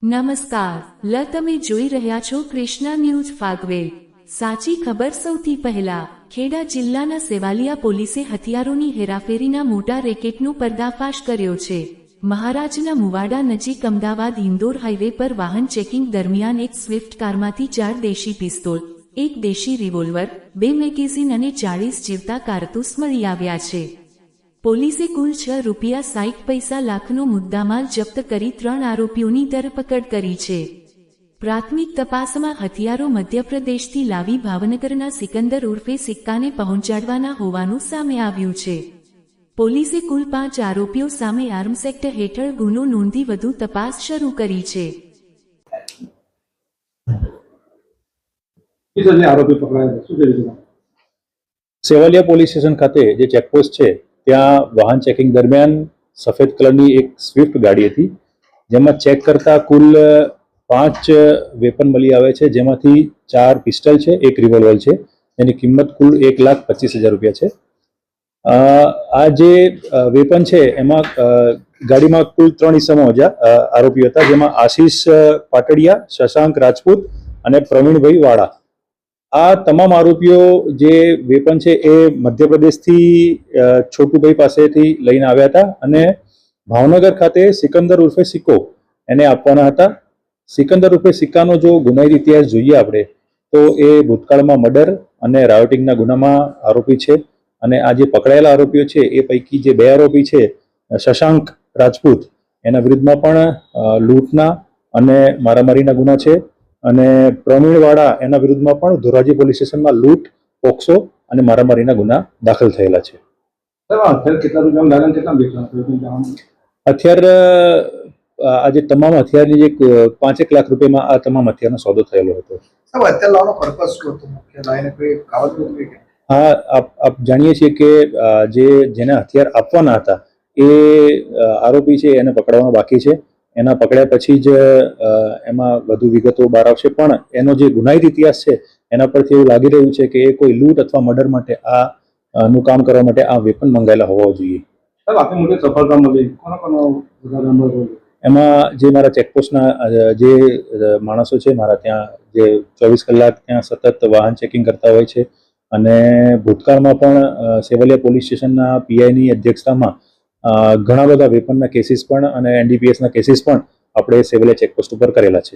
નમસ્કાર, તમે જોઈ રહ્યા છો કૃષ્ણા ન્યૂઝ ફાગવેલ। સાચી ખબર સૌથી પહેલા। ખેડા જિલ્લાના સેવાલિયા પોલીસે હથિયારોની હેરાફેરીના મોટા રેકેટનો પર્દાફાશ કર્યો છે। મહારાજના મુવાડા નજીક અમદાવાદ ઇન્દોર હાઈવે પર વાહન ચેકિંગ દરમિયાન એક સ્વિફ્ટ કારમાંથી 4 દેશી પિસ્તોલ, 1 દેશી રિવોલ્વર, 2 મેગેઝીન અને 40 જીવતા કારતૂસ મળી આવ્યા છે। પોલીસે કુલ ₹6.60 લાખનો મુદ્દામાલ જપ્ત કરી 3 આરોપીઓની ધરપકડ કરી છે। પ્રાથમિક તપાસમાં હથિયારો મધ્યપ્રદેશથી લાવી ભાવનગરના સિકંદર ઉર્ફે સિક્કાને પહોંચાડવાના હોવાનું સામે આવ્યું છે। પોલીસે કુલ 5 આરોપીઓ સામે આર્મ્સ એક્ટ હેઠળ ગુનો નોંધી વધુ તપાસ શરૂ કરી છે। સેવાલિયા પોલીસ સ્ટેશન ખાતે જે ચેકપોસ્ટ છે ત્યાં વાહન ચેકિંગ દરમિયાન સફેદ કલરની એક સ્વિફ્ટ ગાડી હતી, જેમાં ચેક કરતા કુલ 5 વેપન મળી આવે છે, જેમાંથી 4 પિસ્ટલ છે, 1 રિવોલ્વર છે, જેની કિંમત કુલ ₹1,25,000 છે। આ જે વેપન છે એમાં ગાડીમાં કુલ 3 ઇસમો આરોપીઓ હતા, જેમાં આશીષ પાટડિયા, શશાંક રાજપૂત અને પ્રવીણભાઈ વાળા। આ તમામ આરોપીઓ જે વેપન છે એ મધ્યપ્રદેશથી છોટુભાઈ પાસેથી લઈને આવ્યા હતા અને ભાવનગર ખાતે સિકંદર ઉર્ફે સિક્કો એને આપવાના હતા। સિકંદર ઉર્ફે સિક્કાનો જો ગુનાહિત ઇતિહાસ જોઈએ આપણે તો એ ભૂતકાળમાં મર્ડર અને રાયોટિંગના ગુનામાં આરોપી છે અને આ જે પકડાયેલા આરોપીઓ છે એ પૈકી જે 2 આરોપી છે, શશાંક રાજપૂત, એના વિરુદ્ધમાં પણ લૂંટના અને મારામારીના ગુના છે અને પ્રવીણવાળા એના વિરુદ્ધમાં પણ ધોરાજી પોલીસ સ્ટેશનમાં લૂંટ, પોક્સો અને મારામારીના ગુના દાખલ થયેલા છે। હથિયાર આજે તમામ હથિયારની જે 5 લાખ રૂપિયામાં આ તમામ હથિયારનો સોદો થયેલો હતો। હા, આપ જાણીએ છીએ કે જેને હથિયાર આપવાના હતા એ આરોપી છે એને પકડવામાં બાકી છે। એના પકડ્યા પછી જ એમાં વધુ વિગતો બહાર આવશે, પણ એનો જે ગુનાહિત ઇતિહાસ છે એના પરથી એવું લાગી રહ્યું છે કે એ કોઈ લૂંટ અથવા મર્ડર માટે નું કામ કરવા માટે આ વેપન મંગાયેલા હોવા જોઈએ। એમાં જે મારા ચેકપોસ્ટના જે માણસો છે મારા ત્યાં, જે 24 કલાક ત્યાં સતત વાહન ચેકિંગ કરતા હોય છે અને ભૂતકાળમાં પણ સેવાલિયા પોલીસ સ્ટેશનના પીઆઈની અધ્યક્ષતામાં ઘણા બધા વેપનના કેસીસ પણ અને એનડીપીએસના કેસીસ પણ આપણે સેવાલિયા ચેકપોસ્ટ ઉપર કરેલા છે।